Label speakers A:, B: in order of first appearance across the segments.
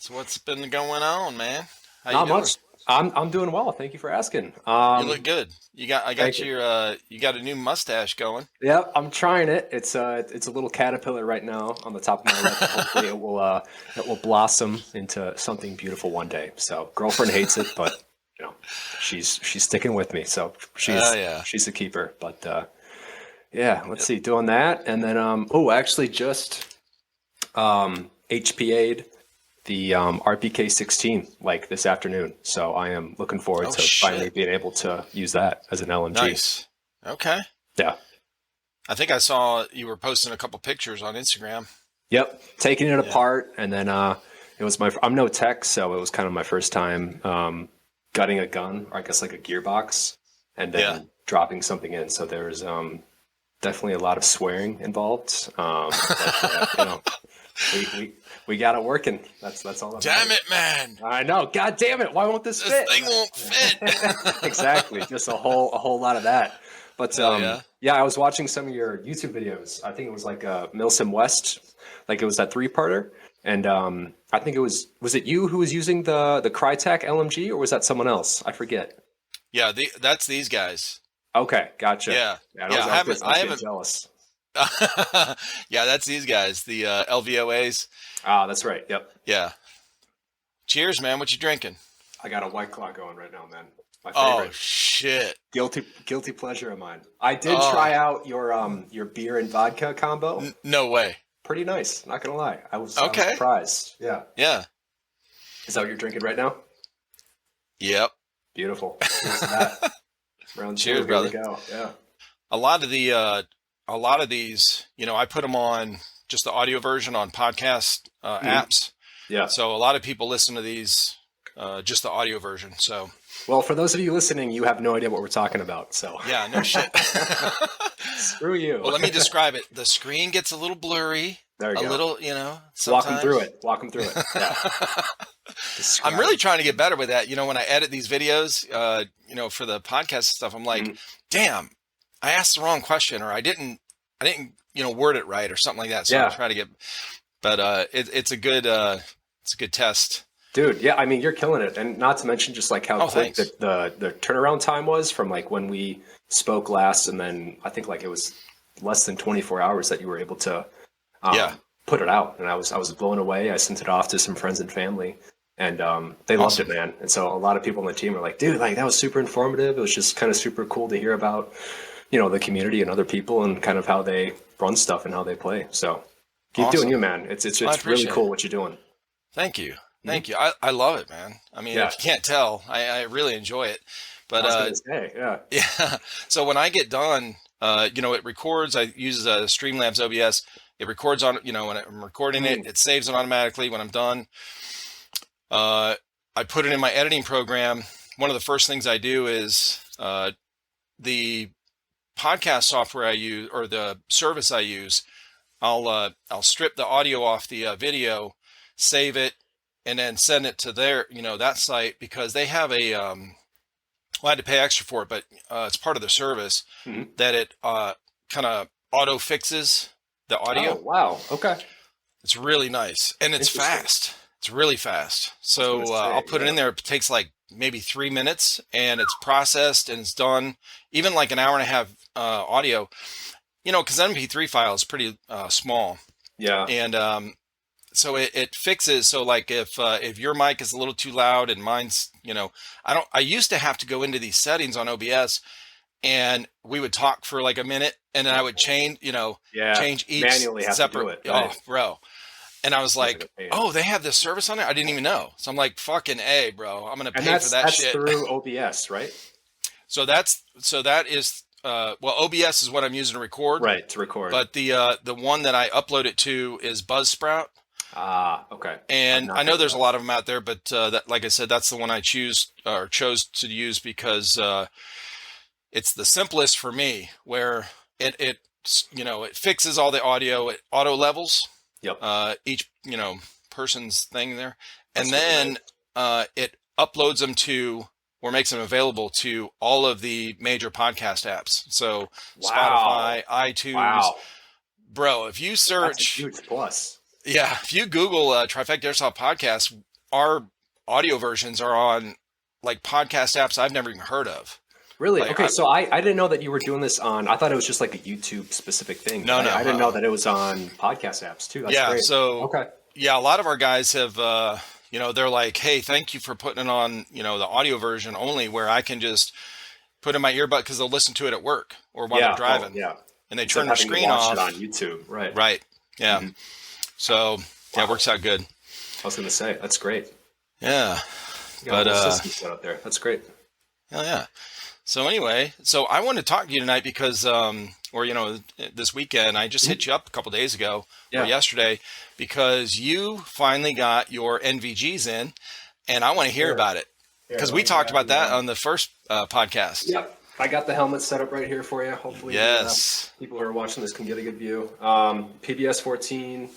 A: So what's been going on, man? How you
B: Not
A: doing?
B: much. I'm doing well. Thank you for asking.
A: You look good. I
B: Thank
A: got
B: you.
A: your you got a new mustache going.
B: Yeah, I'm trying it. It's a little caterpillar right now on the top of my lip, but hopefully it will blossom into something beautiful one day. So girlfriend hates it, but you know, she's sticking with me. So
A: Oh
B: she's
A: yeah.
B: she's a keeper. But yeah, let's
A: Yep.
B: see, doing that, and then actually just HPA'd the RPK 16 like this afternoon. So I am looking forward
A: Oh
B: to finally
A: shit.
B: being able to use that as an LMG.
A: Nice. Okay.
B: Yeah.
A: I think I saw you were posting a couple pictures on Instagram.
B: Yep. Taking it
A: Yeah.
B: apart, and then it was I'm no tech, so it was kind of my first time gutting a gun, or I guess like a gearbox, and
A: Yeah.
B: then dropping something in. So there's definitely a lot of swearing involved. But we, we we got it working. That's all that
A: Damn
B: matters.
A: it, man.
B: I know. God damn it! Why won't this
A: This
B: fit?
A: thing won't fit.
B: Exactly. Just a whole lot of that. But
A: Hell yeah.
B: yeah, I was watching some of your YouTube videos. I think it was like Milsim West, like it was that three-parter, and I think was it you who was using the Crytek LMG, or was that someone else? I forget.
A: Yeah, that's these guys.
B: Okay, gotcha.
A: Yeah.
B: Yeah, and
A: Yeah,
B: I
A: I
B: was getting
A: haven't
B: jealous.
A: Yeah, that's these guys, the LVOAs.
B: Ah, that's right. Yep.
A: Yeah. Cheers, man. What you drinking?
B: I got a White Claw going right now, man. My
A: Oh
B: favorite.
A: shit.
B: Guilty pleasure of mine. I did
A: Oh,
B: try out your beer and vodka combo.
A: no way.
B: Pretty nice, not gonna lie. I was
A: Okay.
B: surprised. Yeah.
A: Yeah.
B: Is that what you're drinking right now?
A: Yep.
B: Beautiful. Here's to that. Round two,
A: Cheers,
B: here we
A: brother.
B: go. Yeah.
A: A lot of the a lot of these, I put them on just the audio version on podcast
B: Mhm.
A: apps.
B: Yeah.
A: So a lot of people listen to these just the audio version. So
B: Well, for those of you listening, you have no idea what we're talking about, so
A: yeah, no shit.
B: screw you.
A: Well, let me describe it. The screen gets a little blurry,
B: There you
A: a
B: go.
A: little,
B: Walk them through
A: sometimes.
B: it. Walk them through it. Yeah.
A: I'm
B: Describe
A: really
B: it.
A: trying to get better with that. When I edit these videos, for the podcast stuff, I'm like,
B: Mhm.
A: damn, I asked the wrong question, or I didn't, word it right, or something like that. So I'm
B: Yeah.
A: trying to get, but it's a good test.
B: Dude, yeah, I mean you're killing it. And not to mention just like how
A: Oh,
B: quick
A: thanks.
B: the turnaround time was from like when we spoke last, and then I think like it was less than 24 hours that you were able to
A: Yeah,
B: put it out, and I was blown away. I sent it off to some friends and family, and they loved it,
A: awesome.
B: man. And so a lot of people on the team were like, "Dude, like that was super informative. It was just kind of super cool to hear about, the community and other people and kind of how they run stuff and how they play." So keep doing you,
A: Awesome.
B: man. It's it's
A: Well, I
B: it's really
A: appreciate
B: cool
A: it.
B: what you're doing.
A: Thank you.
B: Mhm.
A: Thank you. I love it, man. I mean,
B: Yeah,
A: if you can't tell, I really enjoy it. But
B: I was gonna say, yeah.
A: yeah. So when I get done, it records. I use Streamlabs OBS. It records on, when I'm recording it,
B: Mm,
A: it saves it automatically. When I'm done, uh, I put it in my editing program. One of the first things I do is the podcast software I use, or the service I use. I'll strip the audio off the video, save it, and then send it to that site, because they have well, I had to pay extra for it, but it's part of the service
B: mhm.
A: that it kind of auto fixes the
B: Oh,
A: audio.
B: wow. Okay.
A: It's really nice, and it's
B: Interesting.
A: fast. It's really fast.
B: I was gonna
A: So I'll
B: say,
A: put it
B: yeah.
A: in there. It takes like maybe 3 minutes, and it's processed and it's done. Even like an hour and a half audio, because MP3 file is pretty small,
B: Yeah.
A: and so it fixes. So like if your mic is a little too loud and mine's, I used to have to go into these settings on OBS, and we would talk for like a minute, and then I would
B: Yeah.
A: change each
B: Manually have to do
A: separate.
B: it,
A: Oh,
B: right?
A: bro. And I was
B: Sounds like
A: like,
B: a pain.
A: oh, they have this service on there? I didn't even know. So I'm like, fucking A, bro. I'm gonna
B: And
A: pay for
B: that's
A: that
B: that's
A: shit.
B: through OBS, right?
A: So that is well, OBS is what I'm using to record,
B: Right, to record.
A: but the one that I upload it to is Buzzsprout.
B: Ah, okay. I've
A: And
B: not
A: I know
B: heard of
A: there's a
B: that.
A: lot of them out there, but that, like I said, that's the one I chose to use, because it's the simplest for me, where it fixes all the audio at auto levels,
B: Yep.
A: each person's thing there, and
B: That's really
A: then
B: nice.
A: it uploads them to, or makes them available to, all of the major podcast apps. So
B: Wow.
A: Spotify, iTunes,
B: Wow.
A: bro. If you
B: That's a
A: search,
B: huge plus.
A: yeah, if you Google Trifecta Airsoft podcast, our audio versions are on like podcast apps I've never even heard of.
B: Really?
A: Like,
B: Okay, so I didn't know that you were doing this on. I thought it was just like a YouTube specific thing.
A: no,
B: But
A: no.
B: I didn't know that it was on podcast apps too. That's
A: Yeah.
B: great.
A: So,
B: Okay.
A: yeah, a lot of our guys have, they're like, hey, thank you for putting it on, the audio version only where I can just put in my earbud because they'll listen to it at work or while they're
B: Yeah. Oh,
A: driving
B: yeah.
A: and they
B: Instead
A: turn
B: of
A: their
B: having to
A: screen
B: watch it
A: off.
B: on YouTube, right?
A: Right. Yeah.
B: Mhm.
A: So, yeah, it
B: Wow.
A: works out good.
B: I was going to say that's great.
A: Yeah.
B: You got
A: But,
B: a whole system set up there. That's great.
A: hell yeah. So anyway, so I want to talk to you tonight because, this weekend, I just hit you up a couple days ago or
B: Yeah.
A: yesterday because you finally got your NVGs in and I want to hear
B: Sure.
A: about it because we talked about that on the first podcast.
B: Yep. I got the helmet set up right here for you. Hopefully,
A: Yes.
B: people who are watching this can get a good view. PBS 14,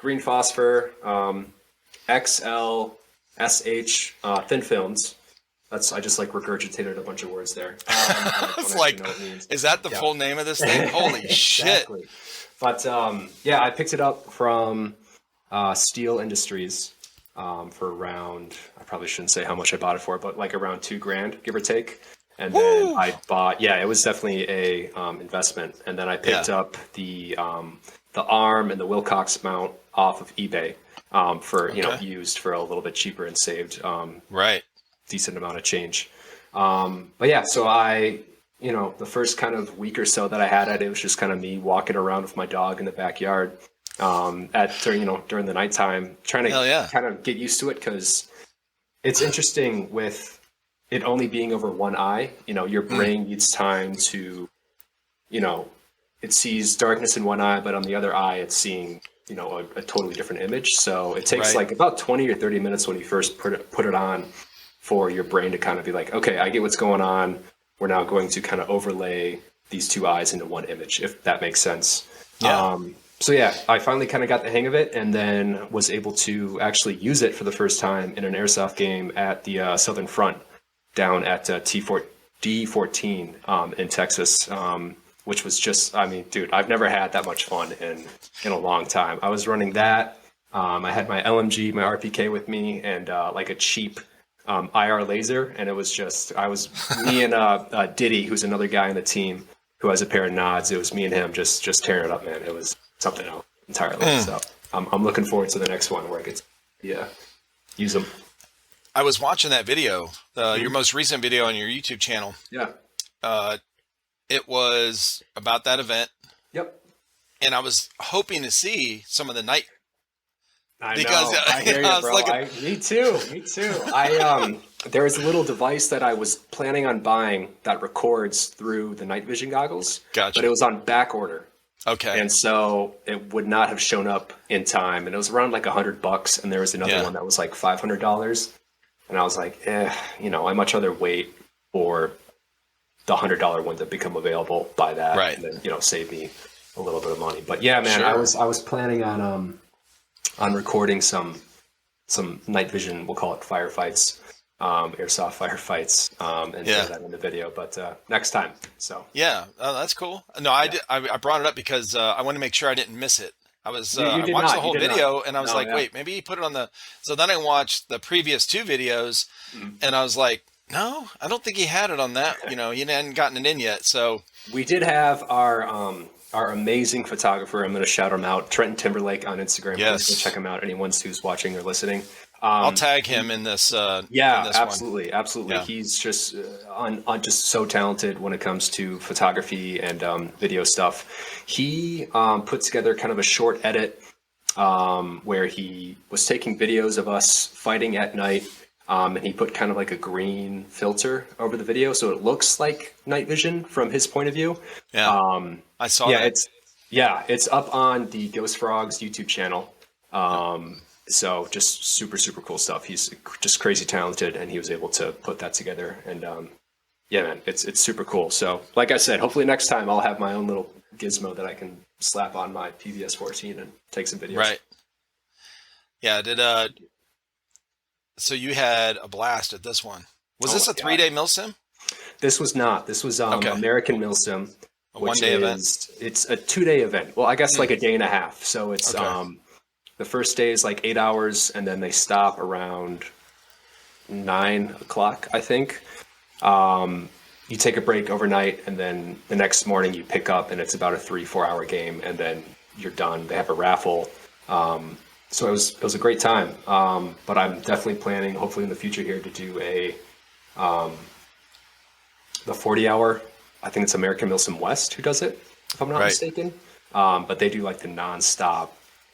B: green phosphor, XL, SH, thin films. I just like regurgitated a bunch of words there.
A: It's like, is that the full name of this thing? Holy shit.
B: Exactly. But I picked it up from Steel Industries for around, I probably shouldn't say how much I bought it for, but like around $2,000, give or take. And then I bought, it was definitely a investment. And then I picked up the arm and the Wilcox mount off of eBay for, used for a little bit cheaper and saved
A: Right.
B: decent amount of change. But yeah, so the first kind of week or so that I had it was just kind of me walking around with my dog in the backyard during the nighttime, trying to kind of get used to it because it's interesting with it only being over one eye. Your brain needs time to, it sees darkness in one eye, but on the other eye, it's seeing a totally different image. So it takes like about 20 or 30 minutes when you first put it on for your brain to kind of be like, okay, I get what's going on. We're now going to kind of overlay these two eyes into one image, if that makes sense.
A: Yeah.
B: I finally kind of got the hang of it and then was able to actually use it for the first time in an airsoft game at the Southern Front down at D14 in Texas, which was just, dude, I've never had that much fun in a long time. I was running that. I had my LMG, my RPK with me, and like a cheap IR laser, and it was just me and Diddy, who's another guy on the team who has a pair of nods. It was me and him just tearing it up, man. It was something else entirely. So I'm looking forward to the next one where I get to use them.
A: I was watching that video, your most recent video on your YouTube channel.
B: Yeah.
A: It was about that event.
B: Yep.
A: And I was hoping to see some of the night.
B: I hear you, bro. Me too. There was a little device that I was planning on buying that records through the night vision goggles.
A: Gotcha.
B: But it was on back order.
A: Okay.
B: And so it would not have shown up in time. And it was around like $100. And there was another one that was like $500. And I was like, I much rather wait for the $100 one to become available, buy that,
A: right,
B: and then save me a little bit of money. But yeah, man,
A: sure.
B: I was planning on recording some night vision, we'll call it firefights, airsoft firefights, and throw that in the video. But next time. So
A: yeah, that's cool. No, I brought it up because I wanted to make sure I didn't miss it. I was I watched the whole video and I was wait, maybe he put it on the. So then I watched the previous two videos, and I was like, no, I don't think he had it on that. He hadn't gotten it in yet. So
B: we did have our amazing photographer. I'm going to shout him out, Trenton Timberlake on Instagram.
A: Yes,
B: please go check him out. Anyone who's watching or listening.
A: I'll tag him in this.
B: Absolutely.
A: Yeah.
B: He's just just so talented when it comes to photography and video stuff. He put together kind of a short edit where he was taking videos of us fighting at night, and he put kind of like a green filter over the video, so it looks like night vision from his point of view.
A: Yeah, I saw that.
B: It's up on the Ghost Frogs YouTube channel. So just super, super cool stuff. He's just crazy talented, and he was able to put that together. And man, it's super cool. So like I said, hopefully next time I'll have my own little gizmo that I can slap on my PVS 14 and take some videos.
A: Right. Yeah. So you had a blast at this one. Was this a 3-day milsim?
B: This was not. This was American milsim.
A: A 1-day event.
B: It's a 2-day event. Well, I guess like a day and a half. So it's The first day is like 8 hours, and then they stop around 9 o'clock, I think. You take a break overnight, and then the next morning you pick up, and it's about a 3-4 hour game, and then you're done. They have a raffle. So it was a great time. But I'm definitely planning, hopefully in the future here, to do the 40 hour. I think it's American Milsim West who does it, if I'm not mistaken. But they do like the nonstop.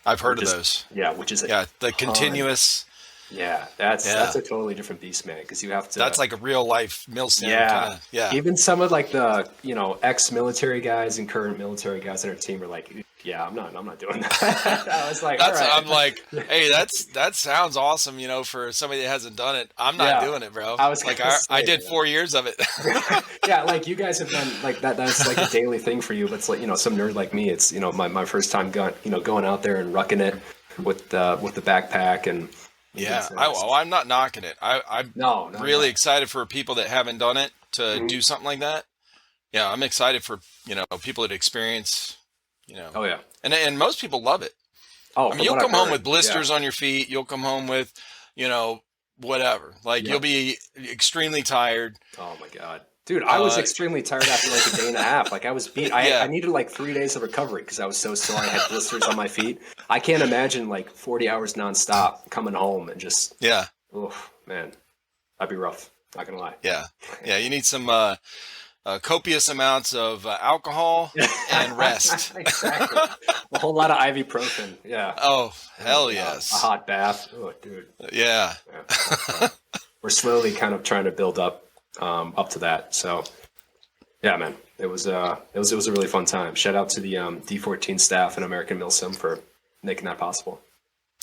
A: I've heard of those.
B: Yeah, which is
A: the continuous.
B: Yeah, that's a totally different beast, man. Because you have to.
A: That's like a real life Milsim.
B: Yeah,
A: yeah.
B: Even some of like the ex-military guys and current military guys on our team are like, yeah, I'm not doing that. I was like,
A: that's
B: all right.
A: I'm like, hey, that sounds awesome. For somebody that hasn't done it, I'm not doing it, bro. I was like, I did 4 years of it.
B: Yeah, like you guys have done like that. That's like a daily thing for you. But it's like some nerd like me. It's my first time going out there and rucking it with the backpack and.
A: Yeah, I'm not knocking it. I'm really excited for people that haven't done it to do something like that. Yeah, I'm excited for people that experience.
B: Oh yeah,
A: and most people love it.
B: Oh,
A: I mean, you'll come home with blisters on your feet. You'll come home with whatever. Like you'll be extremely tired.
B: Oh my god. Dude, I was extremely tired after like a day and a half. Like I was beat. I needed like 3 days of recovery because I was so sore. I had blisters on my feet. I can't imagine like 40 hours nonstop coming home and just.
A: Yeah.
B: Oh man, that'd be rough. Not gonna lie.
A: Yeah. Yeah. You need some copious amounts of alcohol and rest.
B: Exactly. A whole lot of ibuprofen. Yeah.
A: Oh hell yes.
B: A hot bath. Oh dude.
A: Yeah.
B: We're slowly kind of trying to build up to that. So yeah, man, it was a really fun time. Shout out to the D14 staff and American Milsim for making that possible.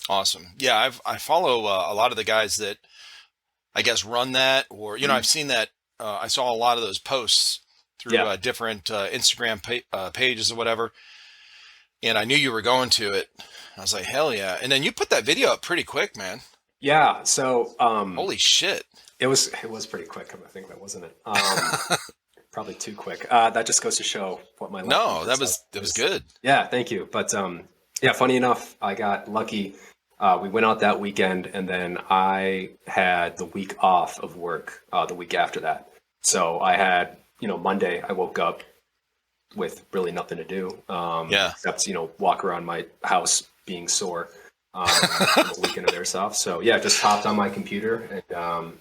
A: Awesome. Yeah, I follow a lot of the guys that I guess run that, or I've seen that. I saw a lot of those posts through different Instagram pages or whatever, and I knew you were going to it. I was like, hell yeah! And then you put that video up pretty quick, man.
B: Yeah. So
A: holy shit.
B: It was pretty quick. I think that wasn't it. Probably too quick. That just goes to show what my life
A: that was good.
B: Yeah, thank you. But yeah, funny enough, I got lucky. We went out that weekend, and then I had the week off of work the week after that. So I had Monday. I woke up with really nothing to do. Except walk around my house being sore. The weekend of Airsoft. So yeah, just hopped on my computer and.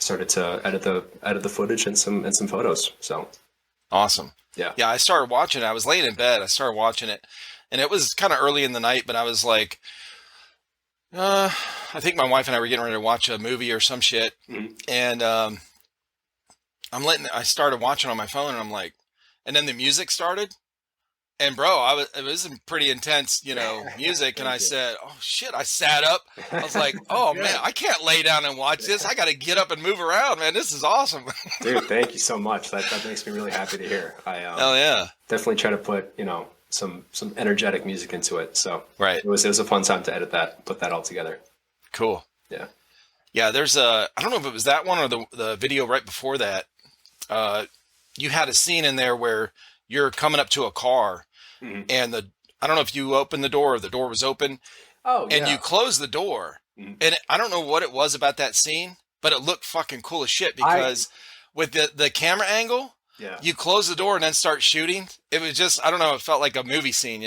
B: Started to edit the footage and some photos. So
A: awesome.
B: Yeah.
A: I started watching it. I was laying in bed. I started watching it, and it was kind of early in the night. But I was like, I think my wife and I were getting ready to watch a movie or some shit, and I started watching on my phone, and I'm like, and then the music started. And bro, it was some pretty intense, music. And I said, oh shit, I sat up. I was like, oh man, I can't lay down and watch this. I got to get up and move around, man. This is awesome.
B: Dude, thank you so much. That makes me really happy to hear.
A: Hell yeah.
B: Definitely try to put, some energetic music into it. So
A: right.
B: It was a fun time to edit that, put that all together.
A: Cool.
B: Yeah.
A: Yeah. There's I don't know if it was that one or the video right before that. You had a scene in there where you're coming up to a car. And I don't know if you opened the door or the door was open.
B: Oh, yeah.
A: And you closed the door. And I don't know what it was about that scene, but it looked fucking cool as shit because with the camera angle, you close the door and then start shooting. It was just, I don't know, it felt like a movie scene,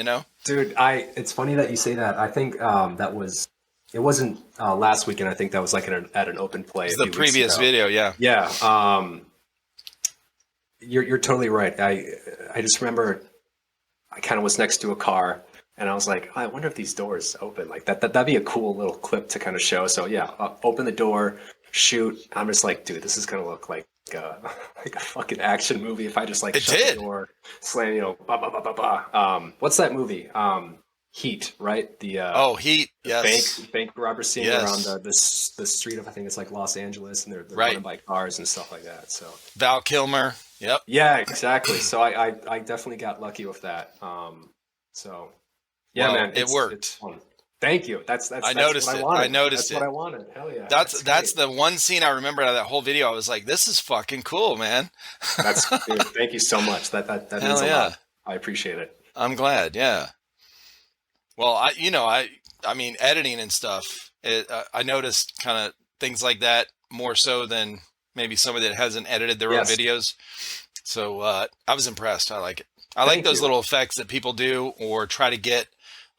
B: Dude, it's funny that you say that. I think it wasn't last weekend. I think that was like at an open play.
A: It's the previous video, yeah.
B: Yeah. You're totally right. I just remember I kind of was next to a car and I was like, I wonder if these doors open like that. That'd be a cool little clip to kind of show. So yeah, open the door, shoot. I'm just like, dude, this is going to look like a fucking action movie. If I just like shut the door, slam, ba, ba, ba, ba, ba. What's that movie? Heat, right? The
A: Heat, yes.
B: Bank robber scene around the street of, I think it's like Los Angeles, and they're running by cars and stuff like that. So
A: Val Kilmer. Yep.
B: Yeah, exactly. So I definitely got lucky with that. So yeah, man,
A: it worked.
B: It's fun. Thank you. That's
A: I noticed
B: what
A: it.
B: I wanted.
A: I noticed
B: that's what I wanted. Hell yeah.
A: That's the one scene I remember out of that whole video. I was like, this is fucking cool, man.
B: Dude, thank you so much. That means a lot. I appreciate it.
A: I'm glad. Yeah. Well, I mean, editing and stuff, I noticed kind of things like that more so than maybe somebody that hasn't edited their own
B: Yes.
A: videos. So I was impressed. I like it. I like
B: Thank
A: those
B: you.
A: little effects that people do or try to get.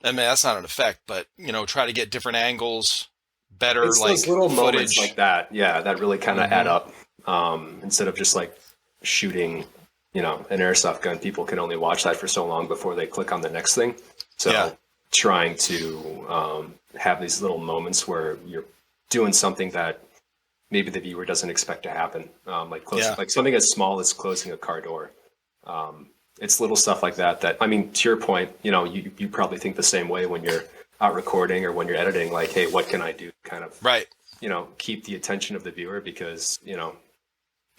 A: I mean, that's not an effect, but try to get different angles, better
B: It's those
A: like
B: little moments like
A: footage.
B: that, yeah, that really kind of add
A: Hmm.
B: up. Instead of just like shooting, an airsoft gun, people can only watch that for so long before they click on the next thing.
A: Yeah,
B: So trying to have these little moments where you're doing something that maybe the viewer doesn't expect to happen, like
A: yeah,
B: like something as small as closing a car door. It's little stuff like that. That I mean, to your point, you probably think the same way when you're out recording or when you're editing. Like, hey, what can I do? To kind of
A: right.
B: keep the attention of the viewer because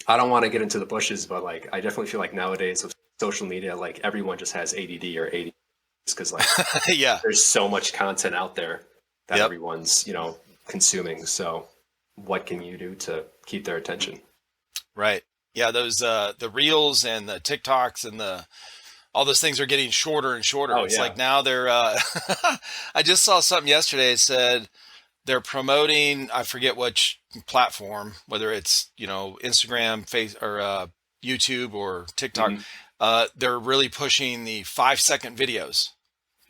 B: I don't want to get into the bushes, but like I definitely feel like nowadays with social media, like everyone just has ADD or ADD because like
A: Yeah,
B: there's so much content out there that
A: yep,
B: everyone's consuming. So what can you do to keep their attention?
A: right. Yeah, those the reels and the TikToks and the all those things are getting shorter and shorter.
B: Oh
A: It's
B: yeah.
A: like now they're I just saw something yesterday. It said they're promoting, I forget which platform, whether it's, Instagram, face or YouTube or TikTok.
B: Hmm.
A: They're really pushing the 5 second videos.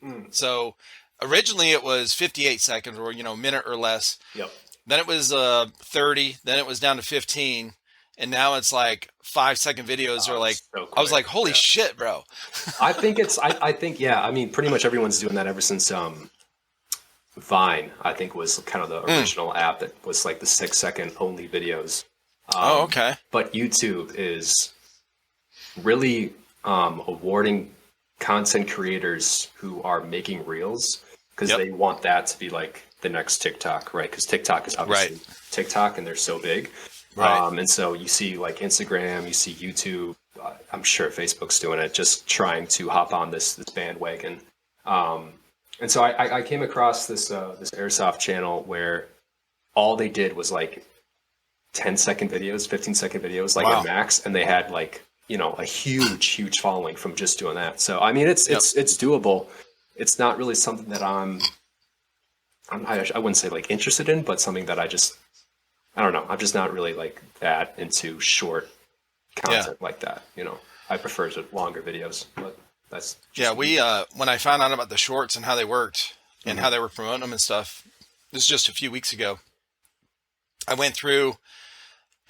B: Mm.
A: So originally it was 58 seconds or, minute or less.
B: Yep.
A: Then it was 30, then it was down to 15. And now it's like 5 second videos are
B: Oh,
A: like,
B: it's so
A: I was
B: quick.
A: like, holy
B: Yeah.
A: shit, bro.
B: I think, yeah, I mean, pretty much everyone's doing that ever since Vine, I think, was kind of the
A: Mm.
B: original app that was like the 6 second only videos.
A: Oh, okay.
B: But YouTube is really awarding content creators who are making reels because
A: Yep.
B: they want that to be like the next TikTok, right? Because TikTok is
A: Right.
B: obviously TikTok and they're so big.
A: Right.
B: And so you see like Instagram, you see YouTube. I'm sure Facebook's doing it, just trying to hop on this bandwagon. Um, and so I came across this airsoft channel where all they did was like 10-second videos, 15-second videos, like at
A: Wow.
B: max, and they had like a huge following from just doing that. So I mean, it's
A: Yep.
B: it's doable. It's not really something that I wouldn't say like interested in, but something that I don't know. I'm just not really like that into short
A: Yeah.
B: content like that. I prefer to longer videos, but that's
A: Yeah,
B: just me.
A: we when I found out about the shorts and how they worked and
B: Hmm.
A: how they were promoting them and stuff, this is just a few weeks ago. I went through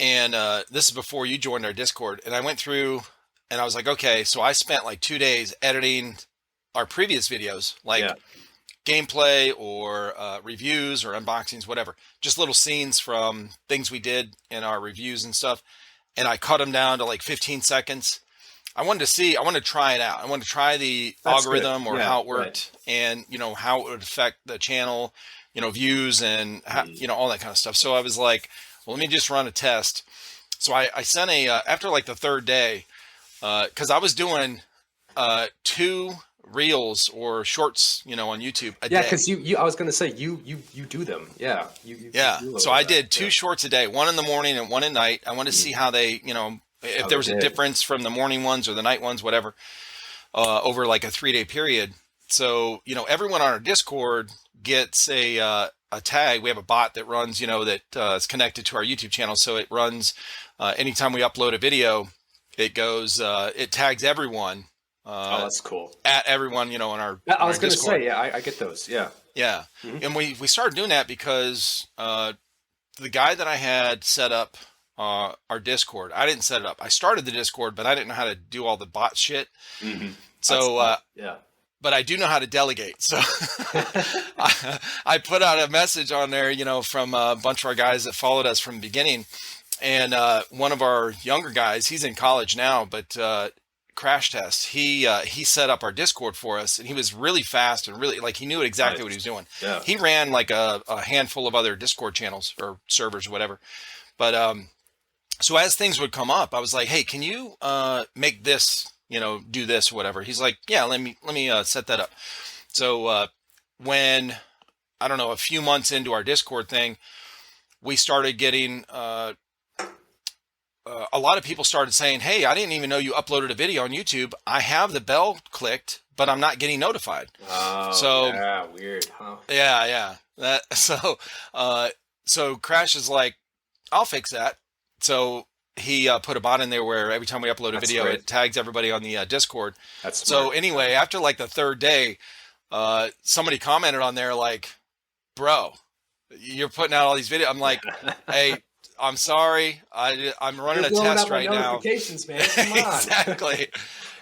A: and this is before you joined our Discord, and I went through and I was like, okay, so I spent like 2 days editing our previous videos,
B: Yeah,
A: like gameplay or reviews or unboxings, whatever, just little scenes from things we did in our reviews and stuff, and I cut them down to like 15 seconds. I wanted to try it out. I wanted to try the
B: that's good.
A: algorithm or
B: Yeah,
A: how it
B: right.
A: worked and, how it would affect the channel, views and,
B: Mhm.
A: all that kind of stuff. So I was like, well, let me just run a test. So I sent after like the third day, cause I was doing, two reels or shorts, on YouTube a
B: Yeah,
A: day.
B: because I was gonna say you do them. Yeah, you
A: Yeah.
B: do a
A: So
B: little
A: I
B: of that.
A: did two
B: Yeah.
A: shorts a day, one in the morning and one at night. I wanted to
B: Mhm.
A: see how they, if
B: How
A: there
B: they
A: was a
B: did.
A: difference from the morning ones or the night ones, whatever. Over like a 3 day period. So, everyone on our Discord gets a tag. We have a bot that runs, that is connected to our YouTube channel. So it runs anytime we upload a video, it goes, it tags everyone,
B: Oh,
A: uh,
B: that's cool.
A: at everyone,
B: Yeah, I
A: on our
B: was gonna
A: Discord.
B: say, yeah, I get those. Yeah.
A: Yeah.
B: Hmm.
A: And we started doing that because the guy that I had set up our Discord, I didn't set it up. I started the Discord, but I didn't know how to do all the bot shit.
B: Hmm. That's
A: So,
B: tough. Yeah.
A: but I do know how to delegate. So I put out a message on there, from a bunch of our guys that followed us from the beginning. And one of our younger guys, he's in college now, but Crash Test, he set up our Discord for us, and he was really fast and really like he knew exactly what he
B: Nice.
A: was doing.
B: Yeah.
A: He ran like a handful of other Discord channels or servers or whatever. But so as things would come up, I was like, hey, can you make this, do this or whatever? He's like, yeah, let me set that up. So when I don't know, a few months into our Discord thing, we started getting a lot of people started saying, hey, I didn't even know you uploaded a video on YouTube. I have the bell clicked, but I'm not getting notified.
B: Oh,
A: So
B: yeah, weird, huh?
A: yeah. So Crash is like, I'll fix that. So he put a bot in there where every time we upload a
B: That's
A: video,
B: great.
A: it tags everybody on the Discord.
B: That's
A: So
B: smart.
A: anyway, after like the third day, somebody commented on there like, bro, you're putting out all these videos. I'm like, hey, I'm sorry. I'm running
B: You're
A: a
B: blowing
A: test
B: up my
A: right now.
B: notifications, man. Come on.
A: Exactly.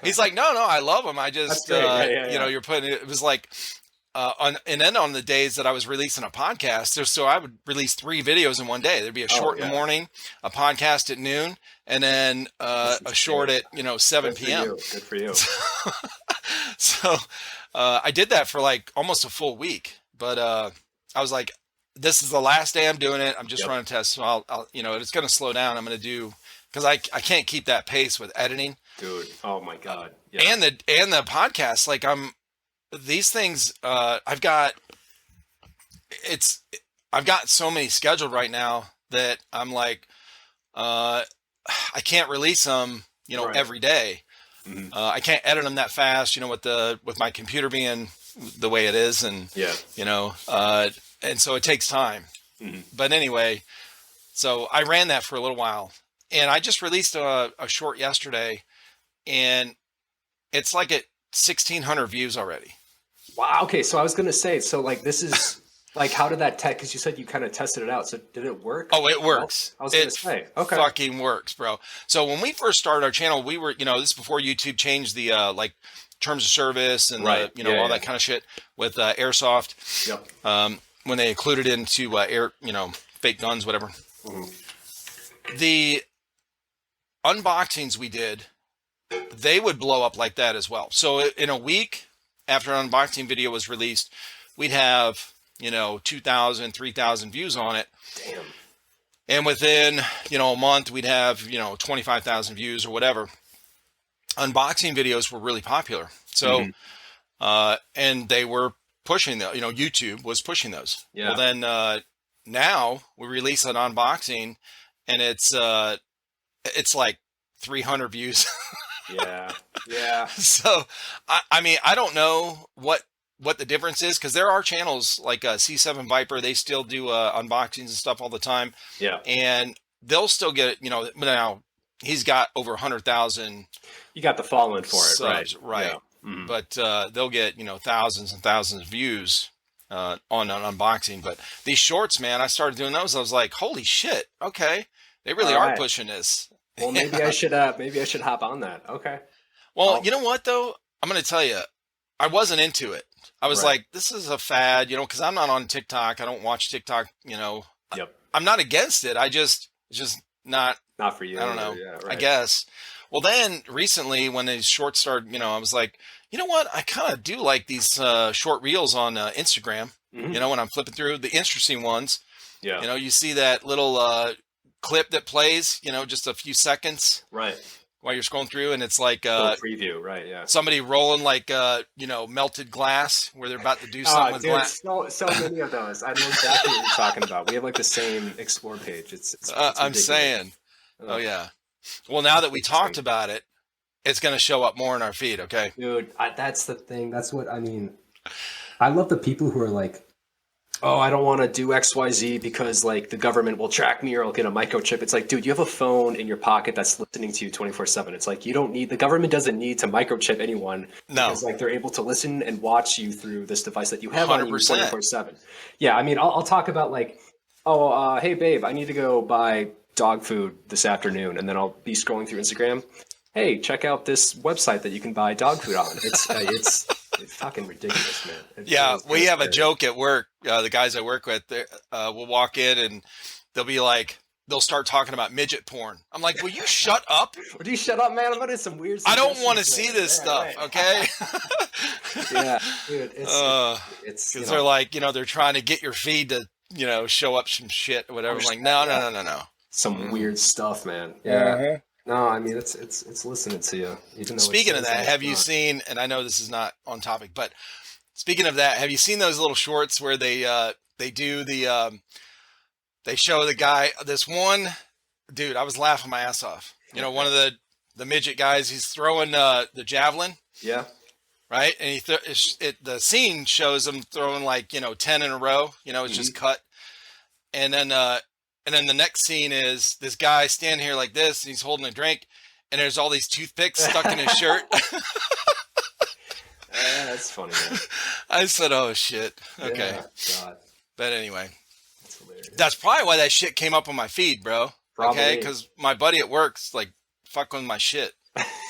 A: He's like, no, I love them. I just,
B: That's great. Yeah.
A: you're putting it was like, and then on the days that I was releasing a podcast, so I would release 3 videos in one day. There'd be a short in the morning, a podcast at noon, and then a short at 7 p.m.
B: Good for you.
A: So I did that for like almost a full week, but I was like, this is the last day I'm doing it. I'm just running tests. So I'll it's going to slow down. I'm going to do, because I can't keep that pace with editing.
B: Dude, oh my God.
A: Yeah. And the podcast, like these things, I've got so many scheduled right now that I'm like, I can't release them, every day.
B: Mm-hmm.
A: I can't edit them that fast, with my computer being the way it is. And, and so it takes time. Mm-hmm. But anyway, so I ran that for a little while, and I just released a short yesterday, and it's like at 1,600 views already.
B: Wow. Okay. So I was going to say, so like, this is like, how did that tech, because you said you kind of tested it out. So did it work?
A: Oh, it works.
B: I was going to say, okay.
A: Fucking works, bro. So when we first started our channel, we were, this is before YouTube changed the, like, terms of service and all that kind of shit with Airsoft.
B: Yep.
A: When they included into fake guns, whatever. Mm-hmm. The unboxings we did, they would blow up like that as well. So in a week after an unboxing video was released, we'd have 2,000, 3,000 views on it.
B: Damn.
A: And within a month, we'd have 25,000 views or whatever. Unboxing videos were really popular. So and they were pushing the, YouTube was pushing those. Yeah. Well, then now we release an unboxing, and it's like 300 views. Yeah. So I mean, I don't know what the difference is, because there are channels like C7 Viper. They still do unboxings and stuff all the time. Yeah. And they'll still get now he's got over 100,000.
B: You got the following for it,
A: subs, right?
B: Yeah. Mm-hmm.
A: But they'll get thousands and thousands of views on an unboxing. But these shorts, man, I started doing those. I was like, holy shit! Okay, they really are pushing this.
B: Well, maybe I should hop on that. Okay.
A: Well, you know what though? I'm going to tell you, I wasn't into it. I was like, this is a fad, because I'm not on TikTok. I don't watch TikTok.
B: Yep.
A: I'm not against it. It's just not
B: for you.
A: I don't know.
B: Yeah, right.
A: I guess. Well, then recently when these shorts started, I was like, you know what? I kind of do like these short reels on Instagram. Mm-hmm. When I'm flipping through the interesting ones. Yeah. You see that little clip that plays, just a few seconds. Right. While you're scrolling through, and it's like
B: preview, right? Yeah.
A: Somebody rolling like melted glass where they're about to do something with glass.
B: So many of those. I know exactly what you're talking about. We have like the same explore page. It's
A: I'm saying. Oh yeah. Well, now that we talked about it, it's going to show up more in our feed. Okay.
B: Dude, that's the thing. That's what I mean. I love the people who are like, oh, I don't want to do XYZ because like the government will track me or I'll get a microchip. It's like, dude, you have a phone in your pocket that's listening to you 24/7. It's like, the government doesn't need to microchip anyone. No. Because like they're able to listen and watch you through this device that you have 100%. On you 24/7. Yeah. I mean, I'll talk about like, hey babe, I need to go buy dog food this afternoon. And then I'll be scrolling through Instagram. Hey, check out this website that you can buy dog food on. It's fucking ridiculous, man.
A: We have a joke at work. The guys I work with, will walk in and they'll start talking about midget porn. I'm like, will you shut up?
B: Would you shut up, man? I'm into some weird
A: I don't want to see this stuff, right. Okay?
B: Yeah, dude. It's
A: because they're like, they're trying to get your feed to, show up some shit or whatever. I'm like, no.
B: Some weird stuff, man. Yeah. Uh-huh. No, I mean it's listening to you. Even though
A: speaking of that, have you seen? And I know this is not on topic, but speaking of that, have you seen those little shorts where they do the they show the guy? This one dude, I was laughing my ass off. One of the midget guys. He's throwing the javelin.
B: Yeah.
A: right? And the scene shows him throwing like 10 in a row. It's just cut, and then the next scene is this guy standing here like this, and he's holding a drink, and there's all these toothpicks stuck in his shirt.
B: That's funny, man.
A: I said, "Oh shit." Okay,
B: Yeah, God.
A: but anyway,
B: That's hilarious.
A: that's probably why that shit came up on my feed, bro.
B: Probably.
A: Okay, because my buddy at work's like fucking with my shit.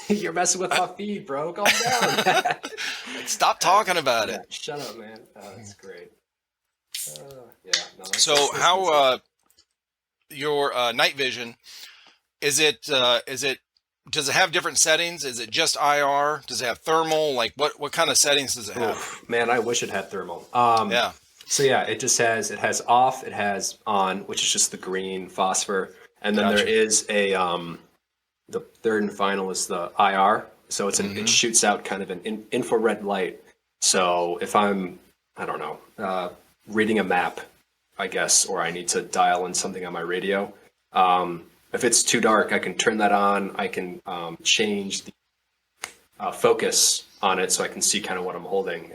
B: You're messing with my feed, bro. Calm down.
A: Like, stop talking about it.
B: Shut up, man. That's great. Yeah. No,
A: So how your night vision is it does it have different settings? Is it just IR? Does it have thermal? Like what kind of settings does it have?
B: Oof, man, I wish it had thermal.
A: Yeah.
B: So yeah, it has off, it has on, which is just the green phosphor, and then
A: Gotcha.
B: there is a the third and final is the IR. So it shoots out kind of an infrared light. So if I'm reading a map, I guess, or I need to dial in something on my radio. If it's too dark, I can turn that on. I can change the focus on it so I can see kind of what I'm holding.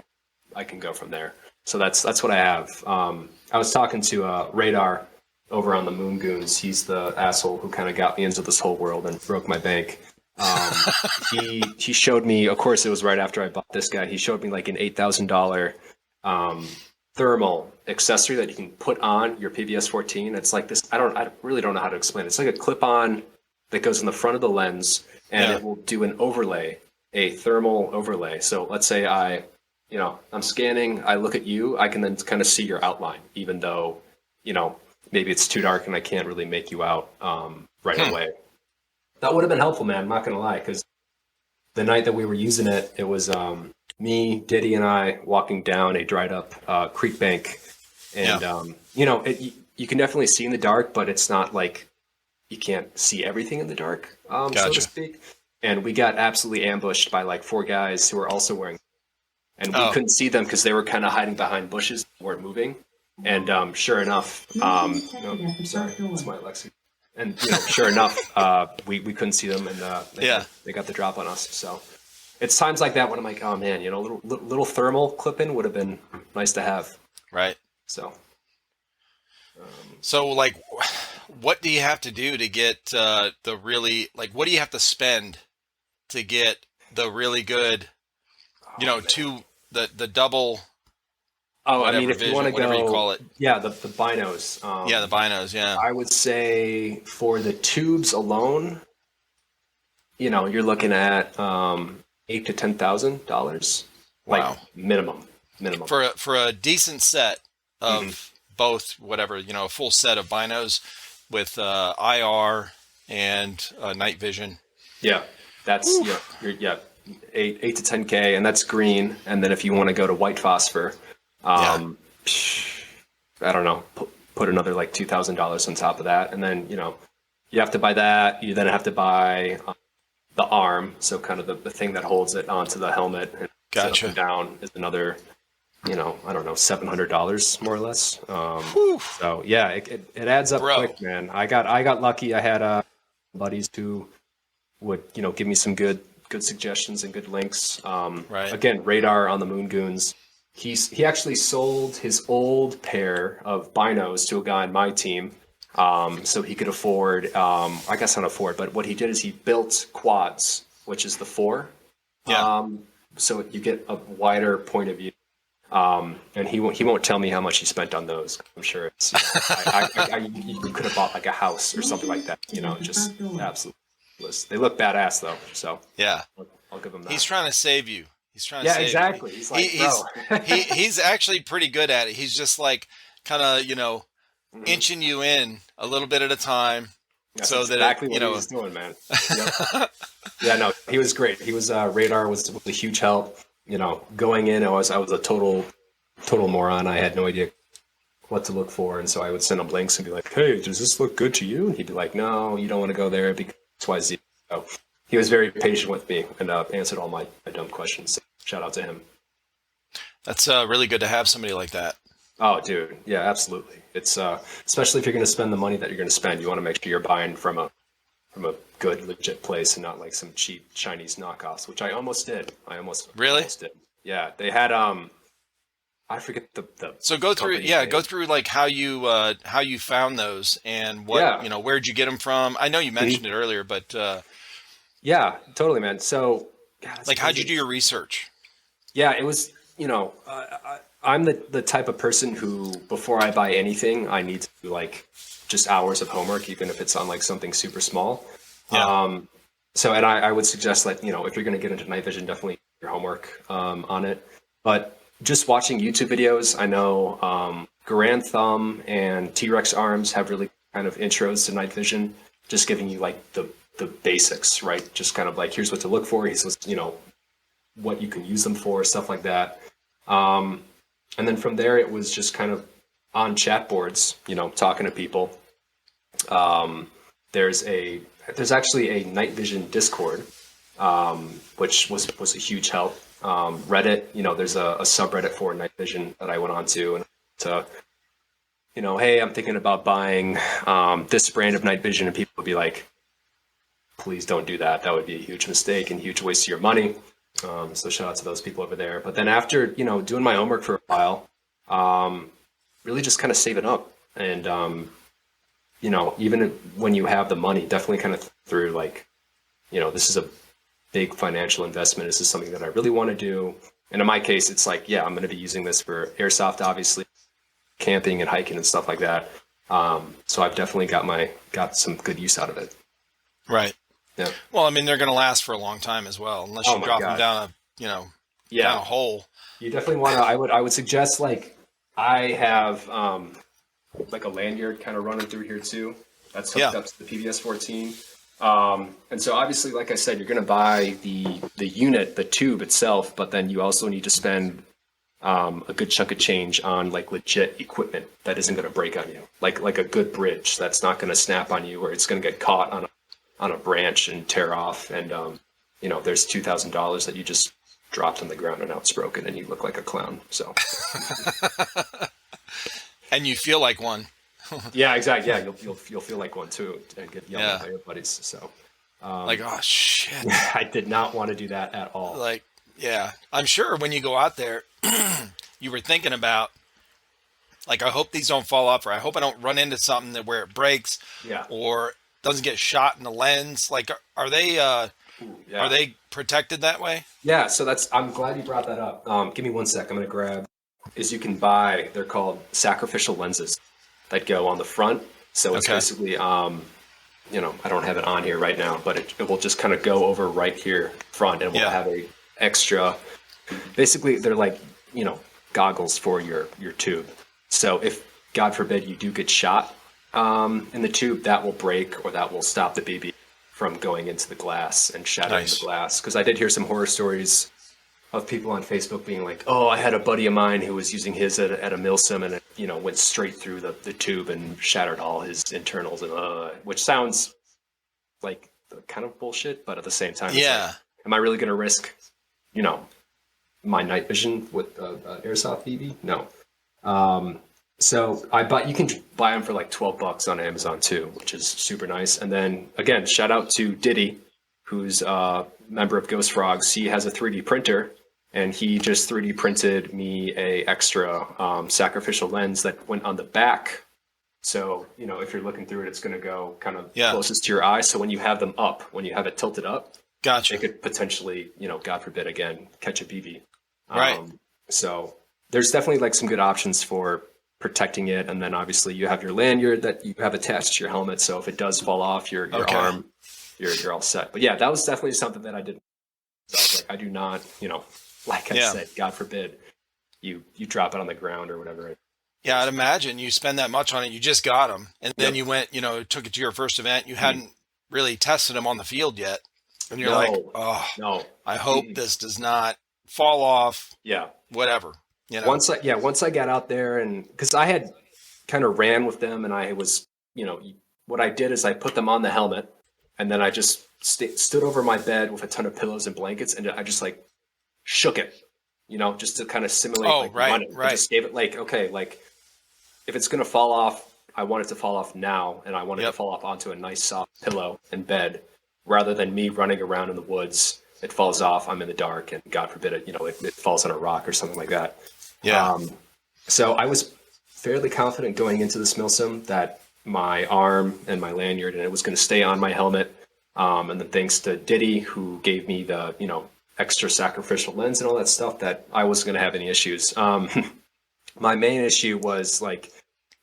B: I can go from there. So that's what I have. I was talking to Radar over on the Moon Goons. He's the asshole who kind of got me into this whole world and broke my bank. He showed me, of course, it was right after I bought this guy. He showed me like an $8,000 thermal accessory that you can put on your PVS 14. It's like this. I really don't know how to explain it. It's like a clip-on that goes in the front of the lens, and it will do an overlay, a thermal overlay. So let's say I'm scanning, I look at you, I can then kind of see your outline, even though, maybe it's too dark and I can't really make you out right away. That would have been helpful, man. I'm not going to lie, because the night that we were using it, it was me, Diddy, and I walking down a dried up creek bank. And, you can definitely see in the dark, but it's not like you can't see everything in the dark, so to speak. And we got absolutely ambushed by like 4 guys who were also wearing, and we couldn't see them because they were kind of hiding behind bushes, weren't moving. And sure enough, sorry, it's my Alexa. And sure enough, we couldn't see them, and they got the drop on us. So it's times like that when I'm like, oh man, little thermal clip-in would have been nice to have.
A: Right.
B: So,
A: like, what do you have to do to get what do you have to spend to get the really good, the double?
B: Oh, I mean, if
A: vision,
B: you want to
A: whatever
B: go,
A: you call it.
B: Yeah, the binos.
A: The binos. Yeah.
B: I would say for the tubes alone, you're looking at $8,000 to $10,000, like
A: Wow.
B: minimum
A: For a decent set of both, whatever, a full set of binos with IR and night vision.
B: Yeah, that's you're 8 to 10K, and that's green. And then if you want to go to white phosphor, I don't know, put another like $2,000 on top of that, and then you have to buy that. You then have to buy the arm, so kind of the thing that holds it onto the helmet and
A: Gotcha.
B: up and down is another, I don't know, $700 more or less. So yeah, it adds up quick, man. I got lucky. I had buddies who would give me some good suggestions and good links.
A: Right.
B: Again, Radar on the Moon Goons. He actually sold his old pair of binos to a guy on my team, so he could afford. I guess not afford, but what he did is he built quads, which is the 4.
A: Yeah.
B: So you get a wider point of view. And he won't tell me how much he spent on those. I'm sure it's you could have bought like a house or something like that. Just absolutely. They look badass though. So
A: yeah,
B: I'll give him that.
A: He's trying to save you. He's trying to save
B: exactly.
A: you.
B: He's like,
A: he's actually pretty good at it. He's just like kind of inching you in a little bit at a time.
B: That's
A: so
B: exactly
A: that
B: what he was doing, man. Yep. Yeah, no, he was great. He was Radar was a huge help. Going in, I was a total moron. I had no idea what to look for, and so I would send him links and be like, "Hey, does this look good to you?" And he'd be like, "No, you don't want to go there because XYZ." So he was very patient with me and answered all my dumb questions. So shout out to him.
A: That's really good to have somebody like that.
B: Oh, dude, yeah, absolutely. It's especially if you're going to spend the money that you're going to spend, you want to make sure you're buying from a good, legit place and not like some cheap Chinese knockoffs, which I almost did.
A: Really?
B: Almost did. Yeah, they had I forget the
A: So go through,
B: company
A: yeah,
B: name.
A: go through like how you found those and what,
B: Yeah.
A: where'd you get them from? I know you mentioned
B: Mhm.
A: it earlier, but
B: Yeah, totally, man. So, God, it's
A: like how'd you
B: crazy.
A: do your research?
B: Yeah, it was, I'm the type of person who, before I buy anything, I need to do like just hours of homework, even if it's on like something super small.
A: Yeah.
B: So, and I would suggest like, if you're going to get into night vision, definitely do your homework on it. But just watching YouTube videos, I know Garand Thumb and T-Rex Arms have really kind of intros to night vision, just giving you like the basics, right? Just kind of like, here's what to look for. Here's what, what you can use them for, stuff like that. Um, and then from there, it was just kind of on chat boards, talking to people. Um, there's a there's actually a night vision Discord, which was a huge help. Reddit, there's a subreddit for night vision that I went on to, and to hey, I'm thinking about buying this brand of night vision, and people would be like, please don't do that. That would be a huge mistake and huge waste of your money. So shout out to those people over there. But then after, doing my homework for a while, really just kind of saving up. And, even when you have the money, definitely kind of through like, this is a big financial investment. This is something that I really want to do. And in my case, it's like, yeah, I'm going to be using this for airsoft, obviously, camping and hiking and stuff like that. So I've definitely got some good use out of it.
A: Right.
B: Yeah.
A: Well, I mean, they're going to last for a long time as well, unless
B: Oh
A: you
B: my
A: drop them
B: God.
A: down down
B: Yeah.
A: a hole.
B: You definitely want to. I would suggest like I have like a lanyard kind of running through here too. That's hooked
A: Yeah.
B: up to the PVS 14. And so obviously, like I said, you're going to buy the unit, the tube itself, but then you also need to spend a good chunk of change on like legit equipment that isn't going to break on you, like a good bridge that's not going to snap on you, or it's going to get caught on a branch and tear off. And there's $2,000 that you just dropped on the ground and now it's broken and you look like a clown. So
A: And you feel like one.
B: yeah, exactly. Yeah, you'll feel like one too and get yelled at
A: Yeah.
B: by your buddies. So
A: Like, oh shit.
B: I did not want to do that at all.
A: Like, yeah. I'm sure when you go out there, you were thinking about, like, I hope these don't fall off, or I hope I don't run into something where it breaks
B: Yeah.
A: or doesn't get shot in the lens. Like, are they
B: Ooh, yeah.
A: are they protected that way?
B: Yeah, so I'm glad you brought that up. Give me one sec. I'm going to grab, is you can buy, they're called sacrificial lenses that go on the front. So it's
A: Okay.
B: basically, I don't have it on here right now, but it will just kind of go over right here front and will
A: Yeah.
B: have a extra, basically they're like, goggles for your tube. So if, God forbid, you do get shot in the tube, that will break or that will stop the BB from going into the glass and shattering
A: Nice.
B: the glass. Because I did hear some horror stories of people on Facebook being like, "Oh, I had a buddy of mine who was using his at a milsim and it went straight through the tube and shattered all his internals," and which sounds like kind of bullshit, but at the same time, it's
A: Yeah.
B: like, am I really going to risk, my night vision with airsoft BB? No. So you can buy them for like $12 on Amazon too, which is super nice. And then again, shout out to Diddy, who's a member of Ghost Frogs. He has a 3D printer and he just 3D printed me a extra sacrificial lens that went on the back. So, if you're looking through it, it's going to go kind of
A: Yeah.
B: closest to your eye. So when you have them up, when you have it tilted up,
A: Gotcha.
B: it could potentially, God forbid again, catch a BB.
A: Right.
B: So there's definitely like some good options for protecting it. And then obviously you have your lanyard that you have attached to your helmet. So if it does fall off your
A: Okay.
B: arm, you're all set. But yeah, that was definitely something that I did. So I was like, I do not, like I
A: Yeah.
B: said, God forbid you drop it on the ground or whatever.
A: Yeah, I'd imagine you spend that much on it. You just got them, and then
B: Yep.
A: you went, took it to your first event. You hadn't really tested them on the field yet, and you're
B: No.
A: like, oh,
B: No.
A: I hope this does not fall off.
B: Yeah.
A: Whatever.
B: Once I got out there, and because I had kind of ran with them, and I was, what I did is I put them on the helmet, and then I just stood over my bed with a ton of pillows and blankets, and I just like shook it, just to kind of simulate
A: Oh,
B: like
A: right,
B: running. I
A: right.
B: just gave it like, okay, like if it's gonna fall off, I want it to fall off now, and I want it
A: Yep.
B: to fall off onto a nice soft pillow and bed. rather than me running around in the woods. It falls off. I'm in the dark, and God forbid it, it falls on a rock or something like that.
A: Yeah.
B: So I was fairly confident going into this milsim that my arm and my lanyard and it was going to stay on my helmet. And then thanks to Diddy, who gave me the extra sacrificial lens and all that stuff, that I wasn't going to have any issues. My main issue was like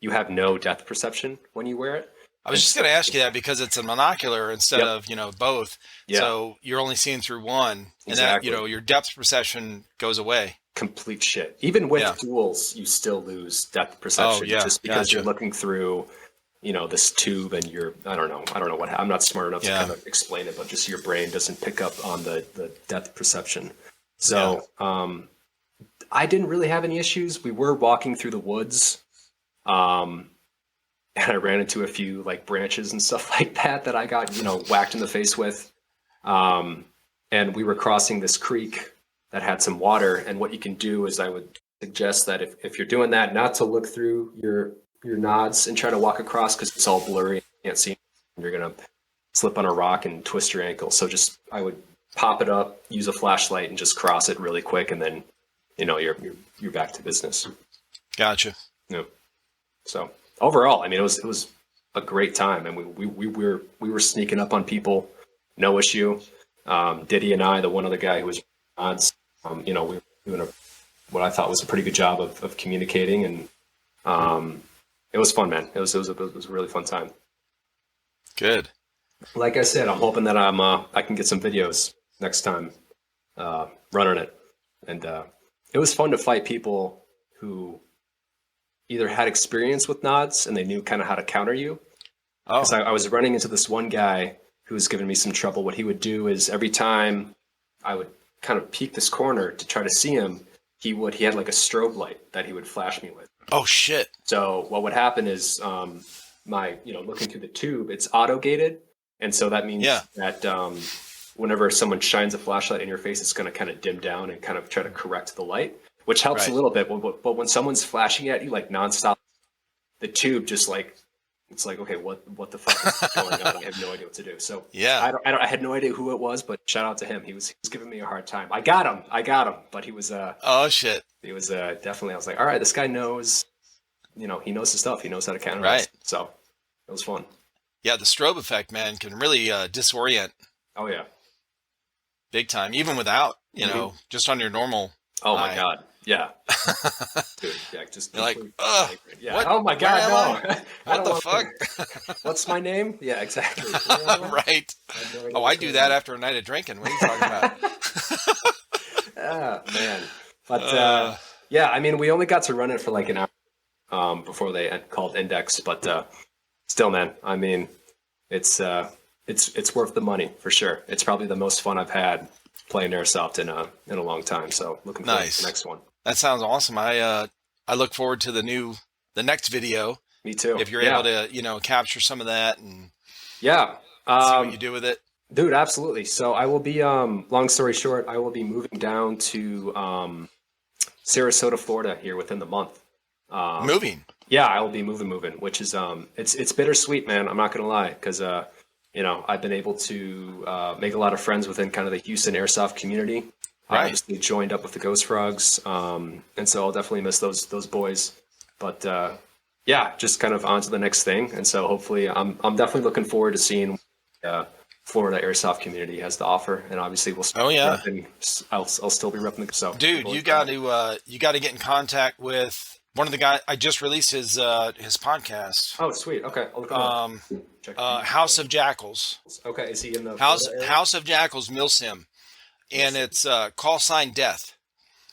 B: you have no depth perception when you wear it.
A: I was just going to ask you that because it's a monocular instead of, both.
B: Yeah.
A: So you're only seeing through one, and
B: Exactly.
A: that, your depth perception goes away.
B: Complete shit. Even with duals, you still lose depth perception just because you're looking through, this tube and I don't know what, I'm not smart enough to kind of explain it, but just your brain doesn't pick up on the depth perception. So, I didn't really have any issues. We were walking through the woods. And I ran into a few like branches and stuff like that I got, whacked in the face with. And we were crossing this creek that had some water. And what you can do is I would suggest that if you're doing that, not to look through your nods and try to walk across because it's all blurry. You can't see. You're going to slip on a rock and twist your ankle. So I would pop it up, use a flashlight and just cross it really quick. And then, you're back to business.
A: Gotcha.
B: Yep. So overall, I mean, it was a great time, and we were sneaking up on people, no issue. Diddy and I, the one other guy who was odds, we were doing what I thought was a pretty good job of communicating, and it was fun, man. It was a really fun time.
A: Good.
B: Like I said, I'm hoping that I can get some videos next time running it, and it was fun to fight people who either had experience with nods and they knew kind of how to counter you. Oh. Because I was running into this one guy who was giving me some trouble. What he would do is every time I would kind of peek this corner to try to see him, he had like a strobe light that he would flash me with.
A: Oh shit.
B: So what would happen is my looking through the tube, it's auto gated, and so that means that whenever someone shines a flashlight in your face, it's going to kind of dim down and kind of try to correct the light, which helps a little bit. But when someone's flashing at you like nonstop, the tube just like, it's like, okay, what the fuck is going on? I have no idea what to do. So I had no idea who it was, but shout out to him. He was giving me a hard time. I got him, but he was
A: oh shit.
B: He was definitely. I was like, all right, this guy knows, he knows his stuff. He knows how to counter.
A: Right.
B: So it was fun. Yeah,
A: the strobe effect, man, can really disorient.
B: Oh yeah.
A: Big time, even without, just on your normal.
B: Oh my God. Yeah. Dude, yeah, just
A: you're like,
B: yeah. What? Oh my God, no.
A: What the fuck?
B: What's my name? Yeah, exactly.
A: Right. I do that after a night of drinking. What are you talking
B: about? Man. But yeah, I mean, we only got to run it for like an hour before they called index, but still, man, I mean, it's worth the money for sure. It's probably the most fun I've had playing Airsoft in a long time. So looking forward to the next one.
A: That sounds awesome. I look forward to the next video.
B: Me too.
A: If you're able to, capture some of that and see what you do with it.
B: Dude, absolutely. So I will be, long story short, I will be moving down to Sarasota, Florida here within the month.
A: Moving?
B: Yeah, I will be moving, which is, it's bittersweet, man. I'm not going to lie. Because, I've been able to make a lot of friends within kind of the Houston Airsoft community.
A: Right.
B: I obviously joined up with the Ghost Frogs. And so I'll definitely miss those boys. But just kind of on to the next thing. And so hopefully I'm definitely looking forward to seeing Florida Airsoft community has to offer. And obviously we'll still I'll still be repping the so.
A: Dude, you got to get in contact with one of the guys. I just released his podcast.
B: Oh, sweet. Okay. I'll look
A: House of Jackals.
B: Okay. Is he in the
A: House of Jackals Milsim? And it's call sign death.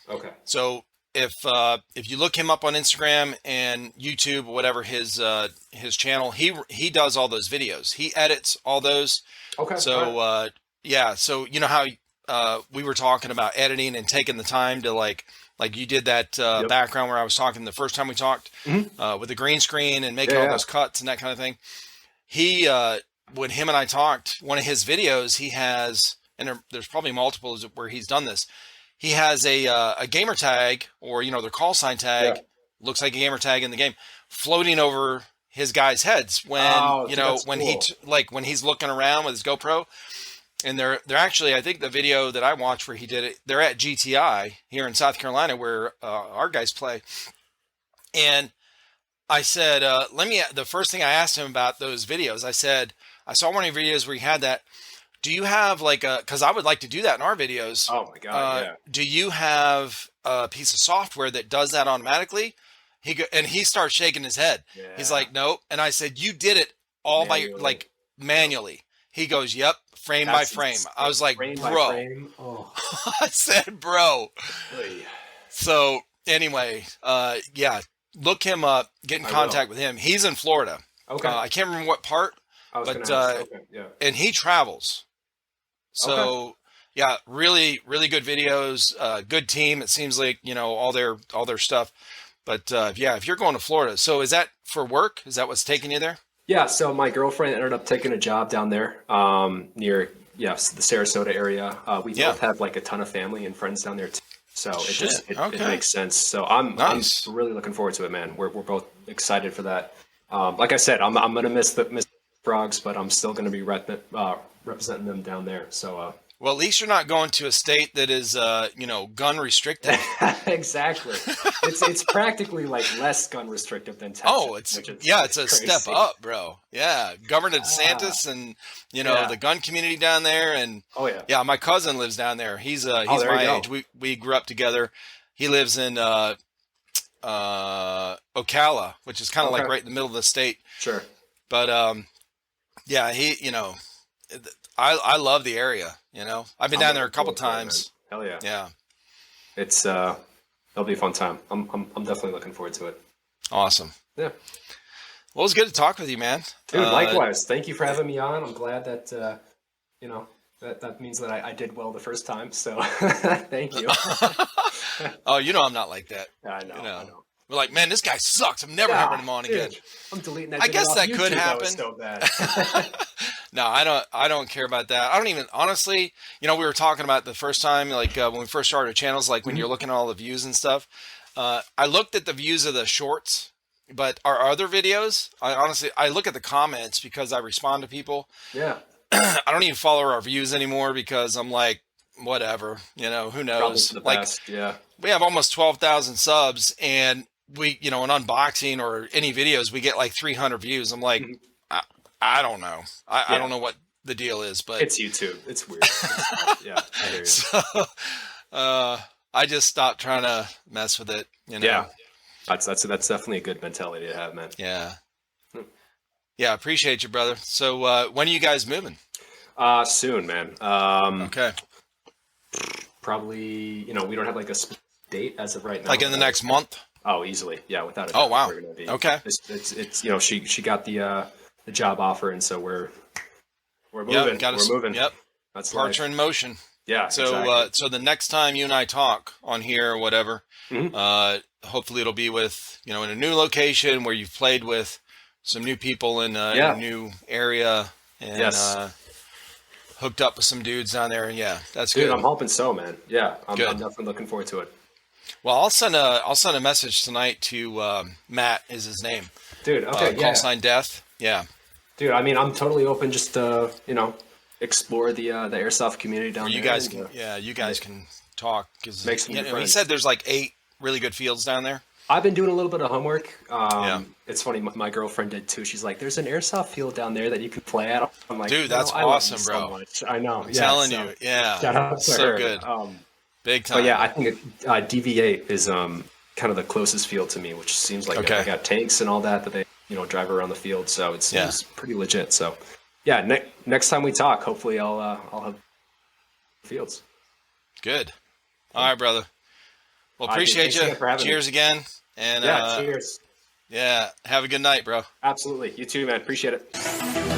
B: Okay.
A: So if you look him up on Instagram and YouTube or whatever his channel, he does all those videos. He edits all those.
B: Okay.
A: So so you know how we were talking about editing and taking the time to like you did that background where I was talking the first time we talked with the green screen and making all those cuts and that kind of thing. He when him and I talked, one of his videos he has. And there's probably multiples where he's done this. He has a gamer tag or, their call sign tag, looks like a gamer tag in the game, floating over his guys' heads when
B: Oh,
A: you
B: dude,
A: know
B: that's
A: when
B: cool.
A: when he's looking around with his GoPro. And they're actually, I think the video that I watched where he did it, they're at GTI here in South Carolina where our guys play. And I said, the first thing I asked him about those videos, I said, I saw one of your videos where you had that. Do you have like because I would like to do that in our videos.
B: Oh my God, yeah.
A: Do you have a piece of software that does that automatically? And he starts shaking his head. He's
B: Yeah.
A: like, nope. And I said, you did it all by
B: Manually.
A: manually. He goes, yep, frame by
B: That's
A: frame. I
B: insane.
A: was like,
B: Frame by
A: bro.
B: frame. Oh.
A: I said, bro.
B: Oy.
A: So anyway, yeah, look him up, get in
B: I
A: contact with him. He's in Florida.
B: Okay.
A: I can't remember what part,
B: I was
A: but
B: gonna ask. Okay. Yeah.
A: and he travels.
B: Okay.
A: So yeah, really, really good videos. Good team. It seems like all their stuff. But yeah, if you're going to Florida, so is that for work? Is that what's taking you there?
B: Yeah. So my girlfriend ended up taking a job down there, near the Sarasota area. We
A: Yeah.
B: both have like a ton of family and friends down there too. So
A: Shit.
B: it
A: Okay.
B: makes sense. So I'm
A: Nice.
B: really looking forward to it, man. We're both excited for that. Like I said, I'm gonna miss the frogs, but I'm still gonna be representing them down there. So
A: Well, at least you're not going to a state that is gun restricted.
B: exactly, it's practically like less gun restrictive than Texas.
A: Oh, it's
B: which is
A: yeah, it's a
B: crazy.
A: step up, bro. Yeah, Governor DeSantis and
B: Yeah.
A: the gun community down there, and
B: Oh yeah.
A: yeah, my cousin lives down there. He's
B: there
A: my
B: you go.
A: age. We grew up together. He lives in Ocala, which is kind of like
B: Okay.
A: right in the middle of the state.
B: Sure.
A: But yeah, I love the area. I've been down there a couple times.
B: Hell yeah.
A: Yeah,
B: It's it'll be a fun time. I'm definitely looking forward to it.
A: awesome.
B: Yeah.
A: Well, it's good to talk with you, man.
B: Dude, likewise. Thank you for having me on. I'm glad that that means that I did well the first time. So thank you.
A: Oh, I'm not like that.
B: I know.
A: You know.
B: I know.
A: We're like, man, this guy sucks. I'm never having him on
B: dude,
A: again.
B: I'm deleting that.
A: I
B: video
A: guess
B: off
A: that could
B: YouTube. That
A: happen.
B: was so bad.
A: No, I don't care about that. I don't even, honestly, we were talking about the first time, like when we first started channels, like when you're looking at all the views and stuff. I looked at the views of the shorts, but our other videos, I look at the comments because I respond to people.
B: Yeah.
A: I don't even follow our views anymore because I'm like, whatever, who
B: Probably
A: knows?
B: for the
A: Like
B: best. Yeah.
A: we have almost 12,000 subs and we, in unboxing or any videos, we get like 300 views. I'm like, I don't know. I don't know what the deal is, but
B: It's YouTube. It's weird. Yeah. I hear you.
A: so, I just stopped trying to mess with it,
B: Yeah. That's definitely a good mentality to have, man.
A: Yeah. Yeah. Appreciate you, brother. So, when are you guys moving?
B: Soon, man.
A: Okay.
B: Probably, we don't have like a date as of right now.
A: Like in the next month?
B: Oh, easily. Yeah, without a
A: Oh,
B: doubt.
A: wow.
B: We're gonna be,
A: Okay.
B: It's she got the job offer, and so we're moving.
A: Yep,
B: We're moving.
A: Yep.
B: That's
A: Parts
B: life.
A: are in motion.
B: Yeah.
A: So,
B: exactly.
A: so the next time you and I talk on here or whatever,
B: Mhm.
A: hopefully it'll be with, in a new location where you've played with some new people in
B: Yeah.
A: a new area and,
B: Yes.
A: hooked up with some dudes down there. Yeah, that's
B: Dude,
A: good.
B: I'm hoping so, man. Yeah, I'm
A: Good.
B: definitely looking forward to it.
A: Well, I'll send a message tonight to, Matt is his name.
B: Dude, okay,
A: Call
B: yeah.
A: sign death. Yeah.
B: Dude, I mean, I'm totally open just to, explore the airsoft community down
A: Where
B: there.
A: you guys
B: and,
A: can, you guys can talk because
B: Make some new
A: he
B: friends.
A: said there's like 8 really good fields down there.
B: I've been doing a little bit of homework.
A: Yeah.
B: It's funny, my girlfriend did too. She's like, "There's an airsoft field down there that you can play at." I'm like,
A: Dude, that's
B: I love
A: awesome,
B: you
A: bro.
B: So much. I know.
A: I'm telling you, yeah.
B: Shout out to
A: So
B: her.
A: good. Big time.
B: But yeah, I think DV8 is kind of the closest field to me, which seems like
A: Okay.
B: they got tanks and all that they drive around the field. So it seems pretty legit. So yeah, next time we talk, hopefully I'll have fields.
A: Good. All right, brother. Well,
B: All right, dude.
A: appreciate
B: Thanks
A: you.
B: again for having me.
A: Cheers again. And
B: Yeah, cheers.
A: yeah, have a good night, bro.
B: Absolutely. You too, man. Appreciate it.